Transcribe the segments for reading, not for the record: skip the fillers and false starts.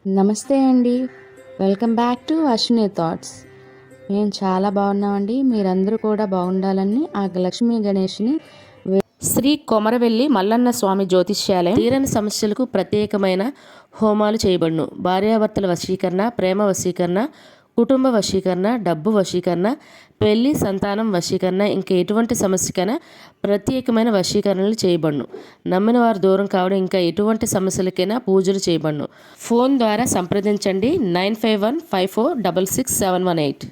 నమస్తే అండి. Welcome back to Ashwini thoughts. మేము చాలా బాగున్నామండి. మీరందరూ కూడా బాగుండాలని ఆ లక్ష్మీ గణేష్ని శ్రీ కొమరవెల్లి మల్లన్న స్వామి జ్యోతిష్యాలయం తీరని సమస్యలకు ప్రత్యేకమైన హోమాలు చేయబడును. భార్యాభర్తల వశీకరణ, ప్రేమ వశీకరణ, కుటుంబ వశీకరణ, డబ్బు వశీకరణ, పెళ్లి, సంతానం వశీకరణ, ఇంకా ఎటువంటి సమస్యకైనా ప్రత్యేకమైన వశీకరణలు చేయబడును. నమ్మిన వారు దూరం కావడం, ఇంకా ఎటువంటి సమస్యలకైనా పూజలు చేయబడును. ఫోన్ ద్వారా సంప్రదించండి 9515466718.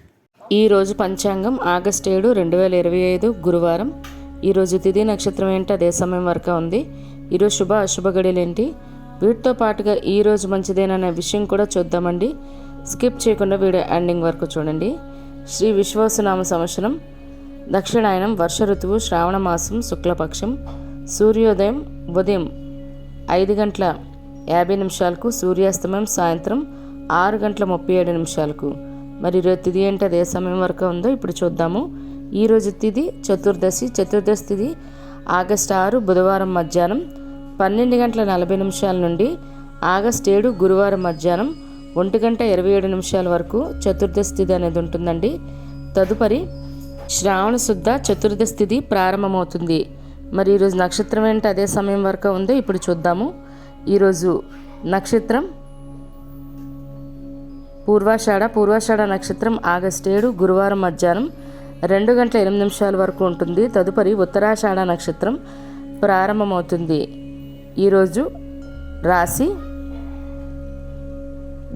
ఈరోజు పంచాంగం ఆగస్టు 7, 2025 గురువారం. ఈరోజు తిథి నక్షత్రం ఏంటి, అదే సమయం వరకు ఉంది. ఈరోజు శుభ అశుభ గడియలు ఏంటి, వీటితో పాటుగా ఈరోజు మంచిదేననే విషయం కూడా చూద్దామండి. స్కిప్ చేయకుండా వీడియో ఎండింగ్ వరకు చూడండి. శ్రీ విశ్వాసనామ సంవత్సరం దక్షిణాయనం, వర్ష ఋతువు, శ్రావణ మాసం, శుక్లపక్షం. సూర్యోదయం ఉదయం 5:50 సూర్యాస్తమయం సాయంత్రం 6:37. మరి ఈరోజు తిథి ఏంటి, అదే సమయం వరకు ఉందో ఇప్పుడు చూద్దాము. ఈరోజు తిథి చతుర్దశి తిథి ఆగస్టు 6 బుధవారం మధ్యాహ్నం 12:40 నుండి ఆగస్టు 7 గురువారం మధ్యాహ్నం 1:27 వరకు చతుర్దశి తిథి అనేది ఉంటుందండి. తదుపరి శ్రావణ శుద్ధ చతుర్దశి తిథి ప్రారంభమవుతుంది. మరి ఈరోజు నక్షత్రం ఏంటి, అదే సమయం వరకు ఉందో ఇప్పుడు చూద్దాము. ఈరోజు నక్షత్రం పూర్వాషాఢ నక్షత్రం ఆగస్టు 7 గురువారం మధ్యాహ్నం 2:08 వరకు ఉంటుంది. తదుపరి ఉత్తరాషాఢ నక్షత్రం ప్రారంభమవుతుంది. ఈరోజు రాశి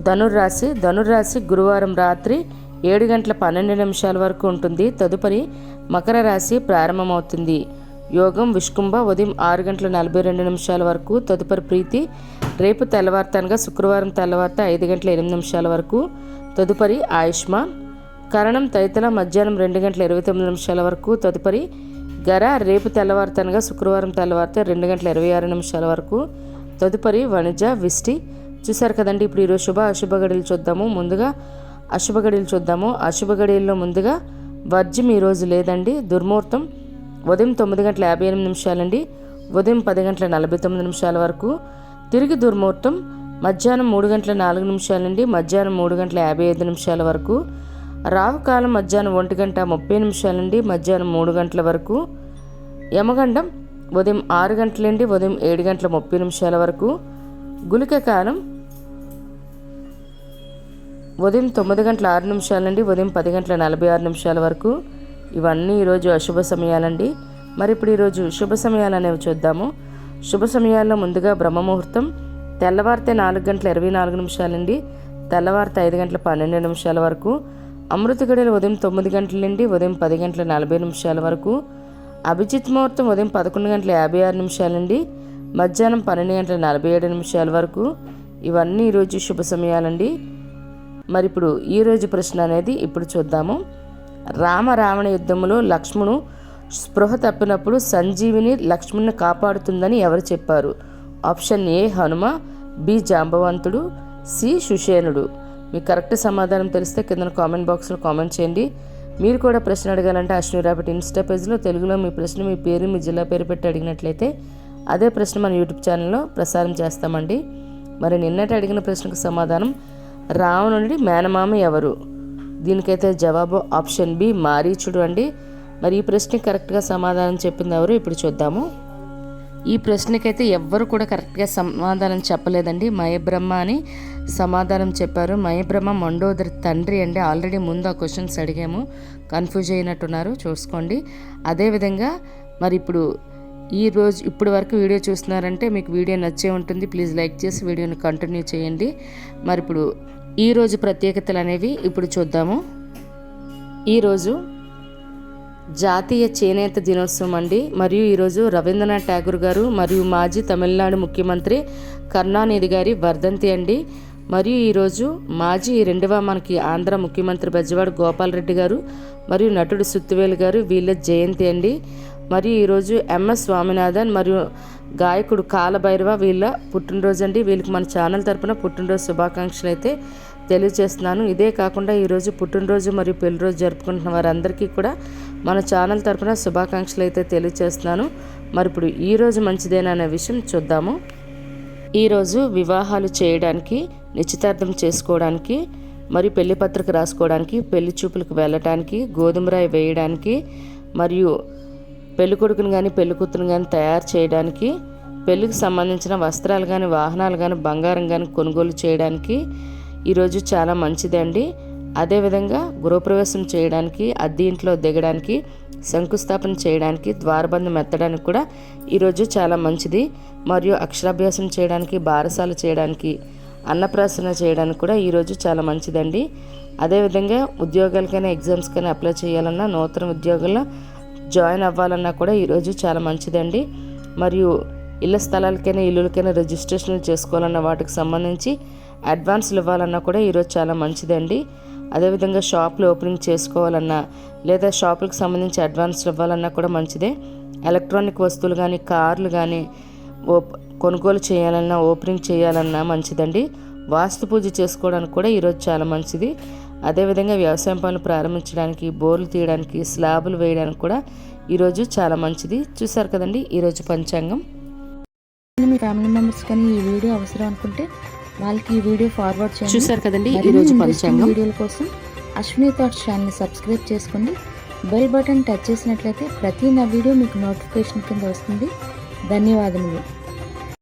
ధనుర్రాశి గురువారం రాత్రి 7:12 వరకు ఉంటుంది. తదుపరి మకర రాశి ప్రారంభమవుతుంది. యోగం విష్కుంభ ఉదయం 6:42 వరకు. తదుపరి ప్రీతి రేపు తెల్లవారుతనగా శుక్రవారం తెల్లవారుత 5:08 వరకు. తదుపరి ఆయుష్మాన్ కరణం తైతల మధ్యాహ్నం 2:29 వరకు. తదుపరి గర రేపు తెల్లవారుతనగా శుక్రవారం తెల్లవారితే 2:26 వరకు. తదుపరి వణిజ విష్టి. చూసారు కదండి. ఇప్పుడు ఈరోజు శుభ అశుభ గడియలు చూద్దాము. ముందుగా అశుభ గడియలు చూద్దాము. అశుభ గడియల్లో ముందుగా వర్జ్యం ఈరోజు లేదండి. దుర్ముహూర్తం ఉదయం 9:58 నుండి ఉదయం 10:49 వరకు. తిరిగి దుర్ముహూర్తం మధ్యాహ్నం 3:04 నుండి మధ్యాహ్నం 3:55 వరకు. రాహుకాలం మధ్యాహ్నం 1:30 నుండి మధ్యాహ్నం 3 వరకు. యమగండం ఉదయం 6 నుండి ఉదయం 7:30 వరకు. గుళిక కాలం ఉదయం 9:06 నుండి ఉదయం 10:46 వరకు. ఇవన్నీ ఈరోజు అశుభ సమయాలండి. మరి ఇప్పుడు ఈరోజు శుభ సమయాలు అనేవి చూద్దాము. శుభ సమయాల్లో ముందుగా బ్రహ్మముహూర్తం తెల్లవారితే 4:24 నుండి తెల్లవారితే 5:12 వరకు. అమృత గడియలు ఉదయం 9 నుండి ఉదయం 10:40 వరకు. అభిజిత్ ముహూర్తం ఉదయం 11:56 నుండి మధ్యాహ్నం 12:47 వరకు. ఇవన్నీ ఈరోజు శుభ సమయాలండి. మరి ఇప్పుడు ఈరోజు ప్రశ్న అనేది ఇప్పుడు చూద్దాము. రావణ యుద్ధంలో లక్ష్మణుడు స్పృహ తప్పినప్పుడు సంజీవిని లక్ష్మణుని కాపాడుతుందని ఎవరు చెప్పారు? ఆప్షన్ ఏ హనుమ, బి జాంబవంతుడు, సి సుషేనుడు. మీకు కరెక్ట్ సమాధానం తెలిస్తే కింద కామెంట్ బాక్స్లో కామెంట్ చేయండి. మీరు కూడా ప్రశ్న అడగాలంటే అశ్విని రాబిట్ ఇన్స్టా పేజ్లో తెలుగులో మీ ప్రశ్న, మీ పేరు, మీ జిల్లా పేరు పెట్టి అడిగినట్లయితే అదే ప్రశ్న మన యూట్యూబ్ ఛానల్లో ప్రసారం చేస్తామండి. మరి నిన్నటి అడిగిన ప్రశ్నకు సమాధానం రావణుడి మేనమామ ఎవరు? దీనికైతే జవాబు ఆప్షన్ బి మారీచుడు అండి. మరి ఈ ప్రశ్నకి కరెక్ట్గా సమాధానం చెప్పింది ఎవరు ఇప్పుడు చూద్దాము. ఈ ప్రశ్నకైతే ఎవ్వరు కూడా కరెక్ట్గా సమాధానం చెప్పలేదండి. మయబ్రహ్మ అని సమాధానం చెప్పారు. మయబ్రహ్మ మండోదరి తండ్రి అండి. ఆల్రెడీ ముందు ఆ క్వశ్చన్స్ అడిగాము, కన్ఫ్యూజ్ అయినట్టున్నారు, చూసుకోండి. అదేవిధంగా మరి ఇప్పుడు వరకు వీడియో చూస్తున్నారంటే మీకు వీడియో నచ్చే ఉంటుంది. ప్లీజ్ లైక్ చేసి వీడియోని కంటిన్యూ చేయండి. మరి ఇప్పుడు ఈరోజు ప్రత్యేకతలు అనేవి ఇప్పుడు చూద్దాము. ఈరోజు జాతీయ చేనేత దినోత్సవం అండి. మరియు ఈరోజు రవీంద్రనాథ్ ఠాగూర్ గారు మరియు మాజీ తమిళనాడు ముఖ్యమంత్రి కరుణానిధి గారి వర్ధంతి అండి. మరియు ఈరోజు మాజీ మనకి ఆంధ్ర ముఖ్యమంత్రి బెజవాడ గోపాలరెడ్డి గారు మరియు నటుడు సుత్తివేలు గారు వీళ్ళ జయంతి అండి. మరియు ఈరోజు ఎంఎస్ స్వామినాథన్ మరియు గాయకుడు కాలభైరవ వీళ్ళ పుట్టినరోజు అండి. వీళ్ళకి మన ఛానల్ తరపున పుట్టినరోజు శుభాకాంక్షలు అయితే తెలియజేస్తున్నాను. ఇదే కాకుండా ఈరోజు పుట్టినరోజు మరియు పెళ్లిరోజు జరుపుకుంటున్న వారందరికీ కూడా మన ఛానల్ తరపున శుభాకాంక్షలు అయితే తెలియజేస్తున్నాను. మరి ఇప్పుడు ఈరోజు మంచిదేనా అనే విషయం చూద్దాము. ఈరోజు వివాహాలు చేయడానికి నిశ్చితార్థం చేసుకోవడానికి, మరియు పెళ్లి పత్రిక రాసుకోవడానికి, పెళ్లి చూపులకు వెళ్ళటానికి, గోధుమ రాయి వేయడానికి, మరియు పెళ్లి కొడుకుని కానీ పెళ్లి కూతురుని కానీ తయారు చేయడానికి, పెళ్లికి సంబంధించిన వస్త్రాలు కానీ వాహనాలు కానీ బంగారం కానీ కొనుగోలు చేయడానికి ఈరోజు చాలా మంచిదండి. అదేవిధంగా గృహప్రవేశం చేయడానికి, అద్దె ఇంట్లో దిగడానికి, శంకుస్థాపన చేయడానికి, ద్వారబంధం ఎత్తడానికి కూడా ఈరోజు చాలా మంచిది. మరియు అక్షరాభ్యాసం చేయడానికి, బారసాల చేయడానికి, అన్నప్రాసన చేయడానికి కూడా ఈరోజు చాలా మంచిదండి. అదేవిధంగా ఉద్యోగాలకైనా ఎగ్జామ్స్కైనా అప్లై చేయాలన్నా, నూతన ఉద్యోగాల్లో జాయిన్ అవ్వాలన్నా కూడా ఈరోజు చాలా మంచిదండి. మరియు ఇళ్ల స్థలాలకైనా ఇల్లులకైనా రిజిస్ట్రేషన్లు చేసుకోవాలన్న వాటికి సంబంధించి అడ్వాన్స్లు ఇవ్వాలన్నా కూడా ఈరోజు చాలా మంచిదండి. అదేవిధంగా షాపులు ఓపెనింగ్ చేసుకోవాలన్నా లేదా షాపులకు సంబంధించి అడ్వాన్స్లు ఇవ్వాలన్నా కూడా మంచిదే. ఎలక్ట్రానిక్ వస్తువులు కానీ కార్లు కానీ కొనుగోలు చేయాలన్నా ఓపెనింగ్ చేయాలన్నా మంచిదండి. వాస్తు పూజ చేసుకోవడానికి కూడా ఈరోజు చాలా మంచిది. అదేవిధంగా వ్యవసాయం పనులు ప్రారంభించడానికి, బోర్లు తీయడానికి, స్లాబులు వేయడానికి కూడా ఈరోజు చాలా మంచిది. చూసారు కదండి ఈరోజు పంచాంగం. మీ ఫ్యామిలీ మెంబర్స్ కానీ ఈ వీడియో అవసరం అనుకుంటే వాళ్ళకి ఈ వీడియో ఫార్వర్డ్ చేయండి. చూసారు కదండి ఈరోజు పంచాంగం. వీడియోల కోసం అశ్విని థాట్స్ ఛానల్ని సబ్స్క్రైబ్ చేసుకోండి. బెల్ బటన్ టచ్ చేసినట్లయితే ప్రతి నా వీడియో మీకు నోటిఫికేషన్ కింద వస్తుంది. ధన్యవాదములు.